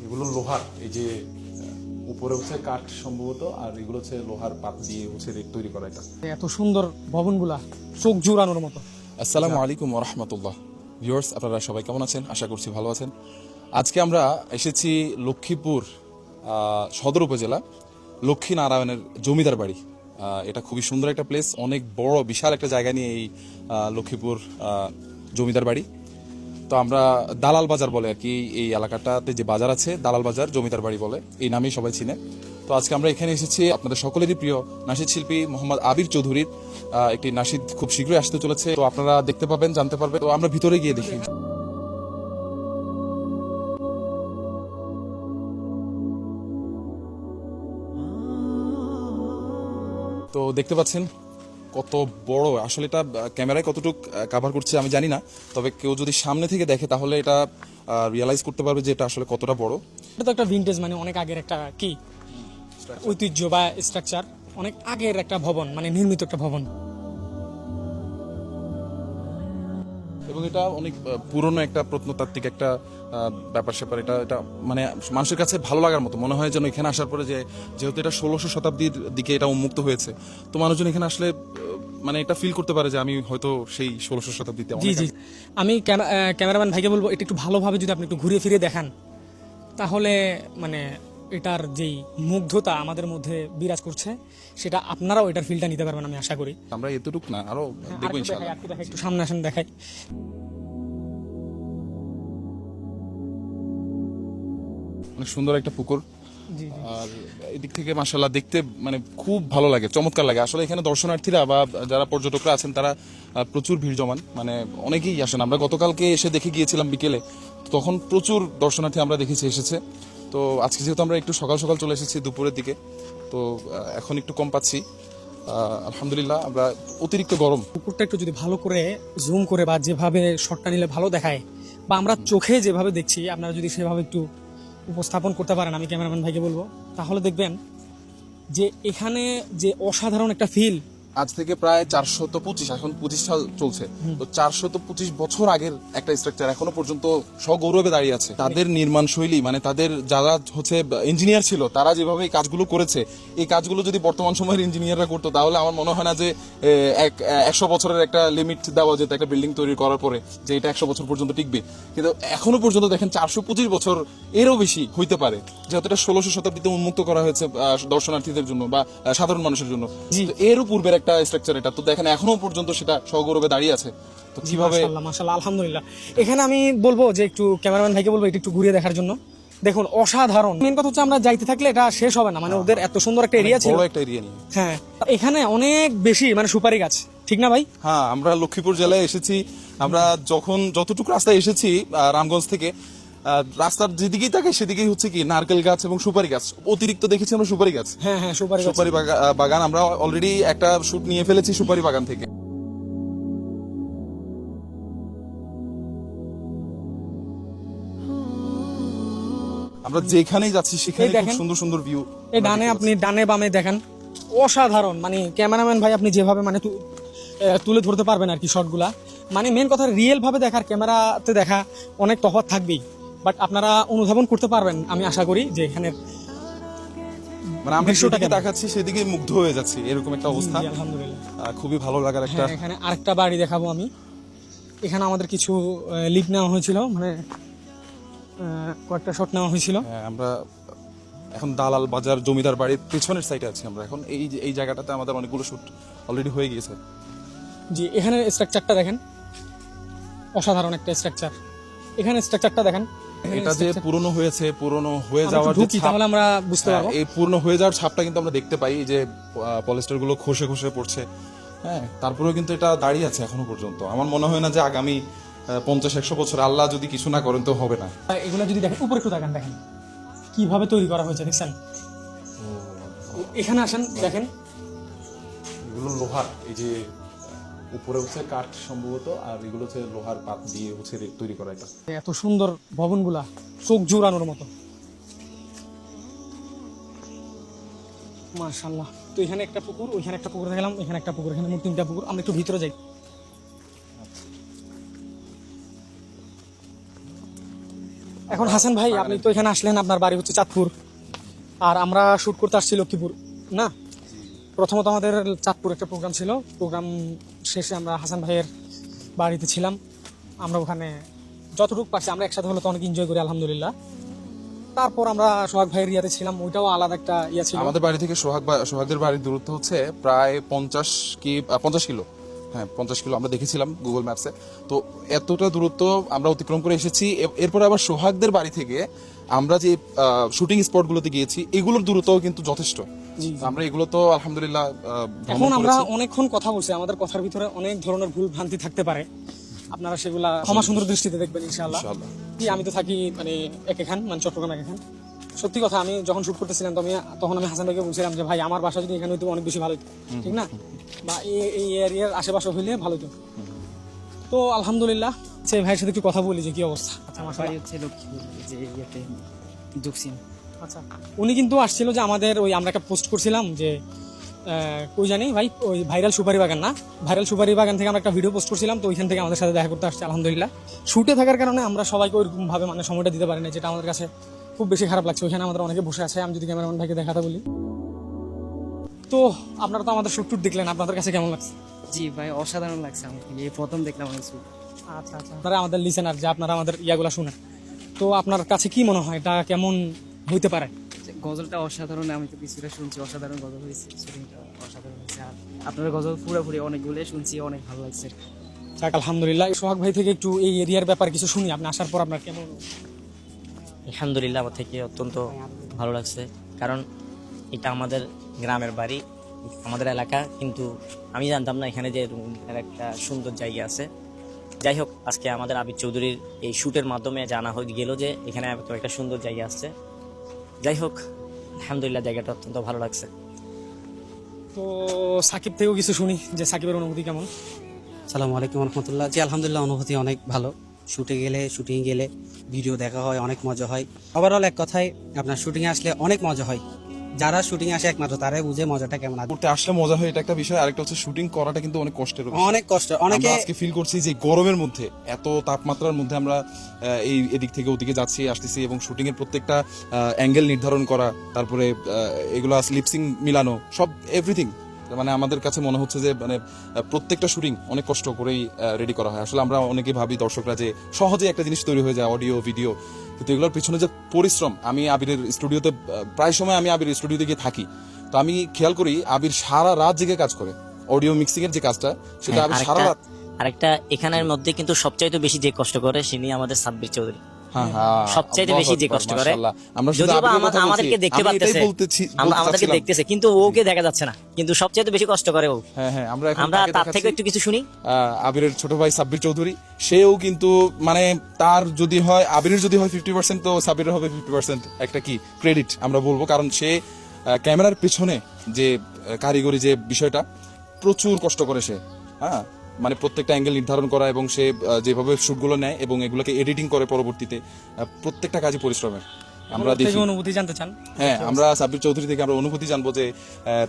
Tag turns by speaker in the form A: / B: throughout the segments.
A: এগুলো লোহার, এই যে উপরে হচ্ছে কাঠ সম্ভবত, আর এগুলো হচ্ছে লোহার পাত দিয়ে হচ্ছে তৈরি করা এটা।
B: এত সুন্দর ভবনগুলা চোখ জুড়ানোর মতো।
A: আসসালামু আলাইকুম ওয়া রাহমাতুল্লাহ। ভিউয়ার্স, আপনারা সবাই কেমন আছেন? আশা করছি ভালো আছেন। আজকে আমরা এসেছি লক্ষ্মীপুর সদর উপজেলা লক্ষ্মীনারায়ণের জমিদার বাড়ি। এটা খুবই সুন্দর একটা প্লেস, অনেক বড় বিশাল একটা জায়গা নিয়ে এই লক্ষ্মীপুর জমিদার বাড়ি। তো আমরা দালাল বাজার বলে আর কি, এই এলাকাটাতে যে বাজার আছে দালাল বাজার জমিদার বাড়ি বলে, এই নামেই সবাই চিনে। তো আজকে আমরা এখানে এসেছি আপনাদের সকলেরই প্রিয় নাশিদ শিল্পী মোহাম্মদ আবির চৌধুরীর একটি নাশিদ খুব শীঘ্রই আসতে চলেছে। তো আপনারা দেখতে পাবেন, জানতে পারবেন। তো আমরা ভিতরে গিয়ে দেখি। তো দেখতে পাচ্ছেন কত বড়, আসলে এটা ক্যামেরায় কতটুকু কভার করছে আমি জানি না, তবে কেউ যদি সামনে থেকে দেখে তাহলে এটা রিয়েলাইজ করতে পারবে যে এটা আসলে কতটা বড়।
B: এটা তো একটা ভিনটেজ, মানে অনেক আগের একটা কি ঐতিহ্য বা স্ট্রাকচার, অনেক আগের একটা ভবন, মানে নির্মিত একটা ভবন।
A: এবং এটা অনেক পুরনো একটা প্রত্নতাত্ত্বিক একটা ব্যাপার স্যাপার। এটা এটা মানে মানুষের কাছে ভালো লাগার মতো মনে হয় যেন এখানে আসার পরে, যে যেহেতু এটা 1600 শতাব্দীর দিকে এটা উন্মুক্ত হয়েছে, তো মানুষজন এখানে আসলে মানে এটা ফিল করতে পারে যে আমি হয়তো সেই 1600 শতাব্দীতে।
B: জি জি, আমি ক্যামেরাম্যান ভাইকে বলবো এটা একটু ভালোভাবে যদি আপনি একটু ঘুরে ফিরে দেখান, তাহলে মানে এটার যেই মুগ্ধতা আমাদের মধ্যে বিরাজ করছে, সেটা আপনারাও এটার ফিলটা নিতে পারবেন আমি আশা করি।
A: আমরা এতটুক না, আরো দেখবো ইনশাআল্লাহ।
B: একটু সামনে আসেন, দেখাই।
A: অনেক সুন্দর একটা পুকুর,
B: জি জি।
A: আর এদিক থেকে মাশাআল্লাহ দেখতে মানে খুব ভালো লাগে, চমৎকার লাগে। আসলে এখানে দর্শনার্থীরা বা যারা পর্যটকরা আছেন তারা প্রচুর ভিড় জমান, মানে অনেকেই আসেন। আমরা গতকালকে এসে দেখে গিয়েছিলাম বিকেলে, তখন প্রচুর দর্শনার্থী আমরা দেখেছি এসেছে। তো আজকে যেহেতু আমরা একটু সকাল সকাল চলে এসেছি দুপুরের দিকে, তো এখন একটু কম পাচ্ছি আলহামদুলিল্লাহ। আমরা অতিরিক্ত গরম।
B: পুকুরটা একটু যদি ভালো করে জুম করে বা যেভাবে শটটা নিলে ভালো দেখায়, বা আমরা চোখে যেভাবে দেখছি আপনারা যদি সেভাবে একটু উপস্থাপন করতে পারেন, আমি ক্যামেরাম্যান ভাইকে বলবো, তাহলে দেখবেন যে এখানে যে অসাধারণ একটা ফিল।
A: আজ থেকে প্রায় 425, এখন 25 সাল চলছে, তো 425 বছর আগের একটা স্ট্রাকচার এখনো পর্যন্ত সগৌরবে দাঁড়িয়ে আছে। তাদের নির্মাণ শৈলী, মানে তাদের যারা হচ্ছে ইঞ্জিনিয়ার ছিল, তারা যেভাবে এই কাজগুলো করেছে, এই কাজগুলো যদি বর্তমান সময়ের ইঞ্জিনিয়াররা করতো, তাহলে আমার মনে হয় না যে 100 বছরের একটা লিমিট দেওয়া যেত একটা বিল্ডিং তৈরি করার পরে, যে এটা 100 বছর পর্যন্ত টিকবে। কিন্তু এখনো পর্যন্ত দেখেন 425 বছর, এরও বেশি হইতে পারে, যেহেতু এটা 1600 শতাব্দীতে উন্মুক্ত করা হয়েছে দর্শনার্থীদের জন্য বা সাধারণ মানুষের জন্য। তো এরও পূর্বের একটা স্ট্রাকচার এটা, তো দেখেন এখনো পর্যন্ত সেটা সগৌরবে দাঁড়িয়ে আছে। তো কিভাবে
B: মাশাআল্লাহ আলহামদুলিল্লাহ। এখানে আমি বলবো যে একটু ক্যামেরাম্যান ভাইকে বলবো এটা একটু ঘুরিয়ে দেখার জন্য। দেখুন অসাধারণ। মেন কথা হচ্ছে আমরা যাইতে থাকলে এটা শেষ হবে না, মানে ওদের এত সুন্দর একটা এরিয়া ছিল,
A: বড় একটা এরিয়া নিয়ে।
B: হ্যাঁ, এখানে অনেক বেশি মানে সুপারি গাছ, ঠিক না ভাই?
A: হ্যাঁ, আমরা লক্ষ্মীপুর জেলায় এসেছি। আমরা যতটুকু রাস্তায় এসেছি রামগঞ্জ থেকে, রাস্তার যেদিকেই থাকে সেদিকেই হচ্ছে কি নারকেল গাছ এবং সুপারি গাছ। অতিরিক্ত দেখেছি আমরা সুপারি গাছ।
B: হ্যাঁ হ্যাঁ, সুপারি
A: বাগান। আমরা অলরেডি একটা শুট নিয়ে ফেলেছি সুপারি বাগান থেকে। আমরা যেখানেই যাচ্ছি সেখানে খুব সুন্দর সুন্দর ভিউ।
B: এই ডানে, আপনি ডানে বামে দেখেন, অসাধারণ। মানে ক্যামেরাম্যান ভাই আপনি যেভাবে মানে তুলে ধরতে পারবেন আর কি শটগুলা, মানে মেন কথা রিয়েল ভাবে দেখার ক্যামেরাতে দেখা অনেক তফাৎ থাকবেই, বাট আপনারা অনুধাবন করতে পারবেন আমি আশা করি যে এখানে
A: মানে আমরা যেদিকে দেখাচ্ছি সেদিকে মুগ্ধ হয়ে যাচ্ছি, এরকম একটা অবস্থা।
B: আলহামদুলিল্লাহ,
A: খুবই ভালো লাগার একটা।
B: এখানে আরেকটা বাড়ি দেখাবো আমি। এখানে আমাদের কিছু লিড নেওয়া হয়েছিল, মানে কয়েকটা শট নেওয়া হয়েছিল।
A: আমরা এখন দালাল বাজার জমিদার বাড়ির পেছনের সাইডে আছি আমরা এখন। এই জায়গাটাতে আমাদের অনেকগুলো শুট অলরেডি হয়ে গিয়েছে।
B: জি, এখানে স্ট্রাকচারটা দেখেন, অসাধারণ একটা স্ট্রাকচার। এখানে স্ট্রাকচারটা দেখেন,
A: এটা যে পুরনো হয়েছে, পুরনো হয়ে যাওয়ার
B: যে ছাপ, তাহলে আমরা বুঝতে পারবো।
A: এই পুরনো হয়ে যাওয়ার ছাপটা কিন্তু আমরা দেখতে পাই, যে পলিস্টার গুলো খসে খসে পড়ছে। হ্যাঁ, তারপরেও কিন্তু এটা দাঁড়িয়ে আছে এখনো পর্যন্ত। আমার মনে হয় না যে আগামী 50-100 বছর আল্লাহ যদি কিছু না করেন তো হবে না।
B: এগুলো যদি দেখেন উপরে একটু দেখেন, দেখেন কিভাবে তৈরি করা হয়েছে, দেখছেন? এখানে আসেন, দেখেন
A: এগুলো লোহার, এই যে উপরে হচ্ছে কাঠ সম্ভবত, আর এগুলো হচ্ছে লোহার পাত দিয়ে হচ্ছে তৈরি করা এটা।
B: এত সুন্দর ভবনগুলা চোখ জুড়ানোর মতো, মাশাআল্লাহ। তো এখানে একটা পুকুর, ওইখানে একটা পুকুর দেখলাম, এখানে একটা পুকুর, এখানে মোট 3টা পুকুর। আমরা একটু ভিতরে যাই। এখন এখন হাসান ভাই আপনি তো এখানে আসলেন, আপনার বাড়ি হচ্ছে চাঁদপুর, আর আমরা শুট করতে আসছি লক্ষ্মীপুর না। প্রথমত আমাদের চাঁদপুর একটা প্রোগ্রাম ছিল, প্রোগ্রাম শেষে আমরা হাসান ভাইয়ের বাড়িতে ছিলাম। আমরা ওখানে যতটুকু পারছি আমরা একসাথে হলে তো অনেক এনজয় করি আলহামদুলিল্লাহ। তারপর আমরা সোহাগ ভাইয়ের ইয়াতে ছিলাম, ওইটাও আলাদা একটা ইয়া ছিল।
A: আমাদের বাড়ি থেকে সোহাগদের বাড়ির দূরত্ব হচ্ছে প্রায় 50 কিলো। হ্যাঁ 50 কিলো আমরা দেখেছিলাম গুগল ম্যাপসে। তো এতটা দূরত্ব আমরা অতিক্রম করে এসেছি। এরপরে আবার সোহাগদের বাড়ি থেকে আমরা যে শুটিং স্পটগুলোতে গিয়েছি এগুলোর দূরত্বও কিন্তু যথেষ্ট। আমরা এগুলো তো আলহামদুলিল্লাহ ভ্রমণ
B: এখন আমরা
A: করেছি।
B: অনেকক্ষণ কথা বলছি, আমাদের কথার ভিতরে অনেক ধরনের ভুল ভ্রান্তি থাকতে পারে, আপনারা সেগুলা ক্ষমা সুন্দর দৃষ্টিতে দেখবেন ইনশাআল্লাহ।
A: ইনশাআল্লাহ।
B: আমি তো থাকি মানে একেখান, মানে চট্টগ্রাম একেখান। সত্যি কথা, আমি যখন শুট করতেছিলাম তখন আমি হাসান ভাইকে বলছিলাম যে ভাই আমার বাসা যদি এখানে হইতো অনেক বেশি ভালো হতো, ঠিক না, বা এই এরিয়ার আশেপাশে হইলে ভালো হতো। তো আলহামদুলিল্লাহ সেই ভাইয়ের সাথে একটু কথা বলি যে কি অবস্থা। আচ্ছা
C: বাড়ি হচ্ছে লক্ষ্মীপুর, যে ইয়েতে দক্ষিণ।
B: আচ্ছা, উনি কিন্তু আসছিল যে আমাদের ওই আমরা একটা পোস্ট করছিলাম যে কই জানি ভাই, ওই ভাইরাল সুপারি বাগান না, ভাইরাল সুপারি বাগান থেকে আমরা একটা ভিডিও পোস্ট করছিলাম, তো ওইখান থেকে আমাদের সাথে দেখা করতে আসছে আলহামদুলিল্লাহ। শুটে থাকার কারণে আমরা সবাইকে ওইরকম ভাবে মানে সময়টা দিতে পারি না, যেটা আমাদের কাছে খুব বেশি খারাপ লাগছে। ওইখানে আমাদের অনেকে বসে আছে, আমি যদি ক্যামেরাম্যান ভাইকে দেখাতে বলি। তো আপনারা তো আমাদের শুট টুট দেখলেন, আপনাদের কাছে কেমন লাগছে?
C: জি ভাই, অসাধারণ লাগছে আমাকে, এই প্রথম দেখলাম অনেক শুট।
B: আচ্ছা আচ্ছা, আপনারা আমাদের লিসেনার, যে আপনারা আমাদের ইয়াগুলা শুনেন, তো আপনার কাছে কি মনে হয় এটা কেমন হইতে পারে?
C: গজলটা অসাধারণ, আমি তো কিছুটা শুনছি, অসাধারণ গজল হয়েছে, শুটিংটা অসাধারণ হয়েছে। আর আপনার গজল পুরোপুরি অনেকগুলো শুনছি, অনেক ভালো লাগছে।
B: যাক আলহামদুলিল্লাহ। সোহাগ ভাই থেকে একটু এই এরিয়ার ব্যাপারে কিছু শুনি, আপনি আসার পর আপনার কেমন?
D: আলহামদুলিল্লাহ, আমার থেকে অত্যন্ত ভালো লাগছে, কারণ এটা আমাদের গ্রামের বাড়ি, আমাদের এলাকা, কিন্তু আমি জানতাম না এখানে যে এর একটা সুন্দর জায়গা আছে। যাই হোক, আজকে আমাদের আবির চৌধুরীর এই শ্যুটের মাধ্যমে জানা হয়ে গেল যে এখানে একটা সুন্দর জায়গা আছে। যাই হোক, আলহামদুলিল্লাহ, জায়গাটা অত্যন্ত ভালো লাগছে।
B: তো সাকিব থেকেও কিছু শুনি যে সাকিবের অনুভূতি কেমন?
E: সালামু আলাইকুম রহমতুল্লাহ। জি আলহামদুলিল্লাহ, অনুভূতি অনেক ভালো। শুটিং গেলে ভিডিও দেখা হয়, অনেক মজা হয়। ওভারঅল এক কথায় আপনার শুটিংয়ে আসলে অনেক মজা হয়। যারা শুটিংয়ে আসে একমাত্র তারাই বুঝে মজাটা কেমন।
A: ঘুরতে আসলে মজা হয়, এটা একটা বিষয়। আরেকটা হচ্ছে শুটিং করাটা কিন্তু অনেক কষ্টের বিষয়।
E: অনেক কষ্ট, অনেকে
A: আমরা আজকে ফিল করছি যে গরমের মধ্যে, এত তাপমাত্রার মধ্যে আমরা এই এদিক থেকে ওদিকে যাচ্ছি আসতেছি, এবং শুটিং এর প্রত্যেকটা অ্যাঙ্গেল নির্ধারণ করা, তারপরে এগুলো লিপসিং মিলানো, সব এভরিথিং, মানে আমাদের কাছে মনে হচ্ছে যে মানে প্রত্যেকটা শুটিং অনেক কষ্ট করেই রেডি করা হয়। আসলে আমরা অনেকে ভাবি দর্শকরা যে সহজে একটা জিনিস তৈরি হয়ে যায়, অডিও ভিডিও, কিন্তু এগুলোর পিছনে যে পরিশ্রম। আমি আবিরের স্টুডিওতে প্রায় সময় আবিরের স্টুডিওতে গিয়ে থাকি, তো আমি খেয়াল করি আবির সারা রাত জেগে কাজ করে। অডিও মিক্সিং এর যে কাজটা, সেটা আবির সারা রাত।
D: আরেকটা এখানের মধ্যে কিন্তু সবচাইতে বেশি যে কষ্ট করে তিনি আমাদের সাব্বির চৌধুরী,
A: হ্যাঁ হ্যাঁ,
D: সবচাইতে বেশি যে কষ্ট করে।
A: মাশাআল্লাহ। আমরা শুধু
D: যদিও বা
A: আবিরের কথা বলছি,
D: আমাদেরকে দেখতে
A: আমি এটাই
D: পাচ্তেছে, আমাদেরকে
A: চাচ্ছিলাম।
D: দেখতেছে, কিন্তু ওকে দেখা যাচ্ছে না, কিন্তু সবচাইতে বেশি কষ্ট করে ও।
A: হ্যাঁ হ্যাঁ, আমরা এখন
D: আমরা
A: তাকে
D: তার
A: দেখাচ্ছি।
D: থেকে একটু কিছু শুনি।
A: আবিরের ছোট ভাই সাব্বির চৌধুরী, সেও কিন্তু মানে তার যদি হয়, আবিরের যদি হয় 50%, তো সাব্বিরের হবে 50% একটা কি ক্রেডিট আমরা বলবো, কারণ সে ক্যামেরার পেছনে যে কারিগরি যে বিষয়টা, প্রচুর কষ্ট করে সে। হ্যাঁ, মানে প্রত্যেকটা অ্যাঙ্গেল নির্ধারণ করা, এবং সে যেভাবে শুটগুলো নেয় এবং এগুলোকে এডিটিং করে পরবর্তীতে, প্রত্যেকটা কাজই পরিশ্রমের। আমরা
B: ওর
A: দেখি।
B: থেকে অনুভূতি জানতে চান?
A: হ্যাঁ, আমরা সাব্বির চৌধুরী থেকে আমরা অনুভূতি জানবো যে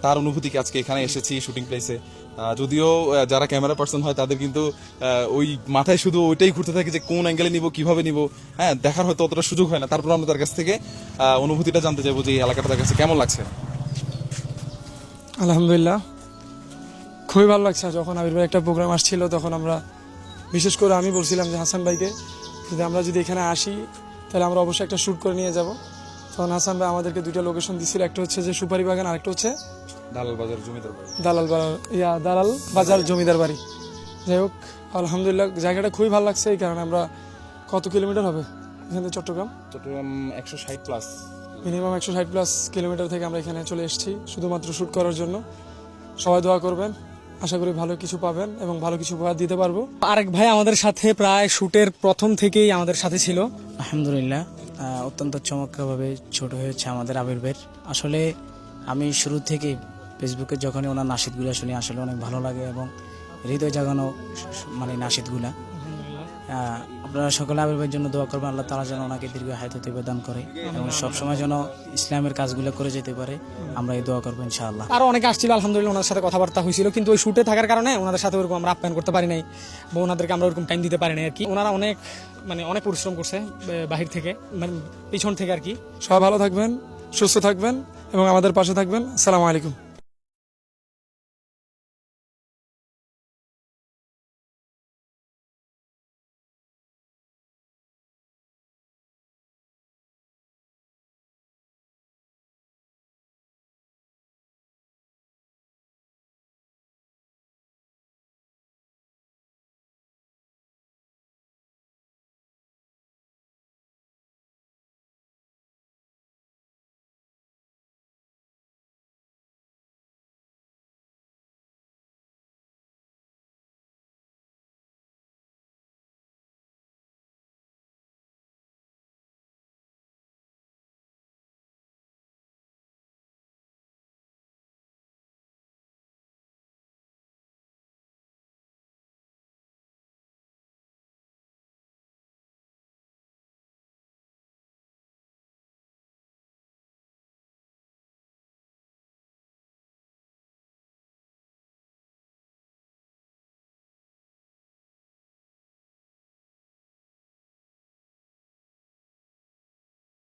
A: তার অনুভূতি কি। আজকে এখানে এসেছি শুটিং প্লেসে, যদিও যারা ক্যামেরা পার্সন হয় তাদের কিন্তু ওই মাথায় শুধু ওইটাই ঘুরতে থাকে যে কোন অ্যাঙ্গেলে নিব, কিভাবে নিব, হ্যাঁ, দেখার হয়তো অতটা সুযোগ হয় না। তারপর আমরা তার কাছ থেকে অনুভূতিটা জানতে চাইবো যে এই এলাকাটা তার কাছে কেমন লাগছে।
F: আলহামদুলিল্লাহ, খুবই ভালো লাগছে। যখন আবির ভাই একটা প্রোগ্রাম আসছিল, তখন আমরা বিশেষ করে আমি বলছিলাম যে হাসান ভাইকে আমরা যদি এখানে আসি তাহলে আমরা অবশ্যই একটা শ্যুট করে নিয়ে যাব। তখন হাসান ভাই আমাদেরকে দুইটা লোকেশন দিছিল, একটা হচ্ছে যে সুপারি বাগান, আরেকটা হচ্ছে
A: দালাল বাজার জমিদার বাড়ি।
F: দালাল বাজার জমিদার বাড়ি। যাই হোক, আলহামদুলিল্লাহ জায়গাটা খুবই ভালো লাগছে। এই কারণে আমরা, কত কিলোমিটার হবে এখান থেকে Chittagong?
A: 160 plus,
F: minimum 160 plus kilometre থেকে আমরা এখানে চলে এসেছি শুধুমাত্র শ্যুট করার জন্য। সবাই দোয়া করবেন, আশা করি ভালো কিছু পাবেন এবং ভালো কিছু উপহার দিতে পারবো।
B: আরেক ভাই আমাদের সাথে প্রায় শুটের প্রথম থেকেই আমাদের সাথে ছিল।
C: আলহামদুলিল্লাহ, অত্যন্ত চমৎকারভাবে ছোট হয়েছে আমাদের আবির ভাইয়ের। আসলে আমি শুরু থেকে ফেসবুকে যখনই ওনার নাশিদগুলো শুনি, আসলে অনেক ভালো লাগে এবং হৃদয় জাগানো মানে নাশিদগুলা। আপনারা সকলে আবির ভাইয়ের জন্য দোয়া করবেন, আল্লাহ তাআলা যেন ওনাকে দীর্ঘ হায়াত দান করে এবং সবসময় যেন ইসলামের কাজগুলো করে যেতে পারে, আমরা এই দোয়া করবো ইনশাআল্লাহ।
B: আরো অনেকে আসছিল, আলহামদুলিল্লাহ ওনাদের সাথে কথাবার্তা হয়েছিল, কিন্তু ওই শুটে থাকার কারণে ওনাদের সাথে ওরকম আমরা আপ্যায়ন করতে পারি নাই বা ওনাদেরকে আমরা ওরকম টাইম দিতে পারি নাই আর কি। ওনারা অনেক মানে অনেক পরিশ্রম করছে বাহির থেকে, মানে পিছন থেকে আর কি।
F: সবাই ভালো থাকবেন, সুস্থ থাকবেন এবং আমাদের পাশে থাকবেন। আসসালামু আলাইকুম।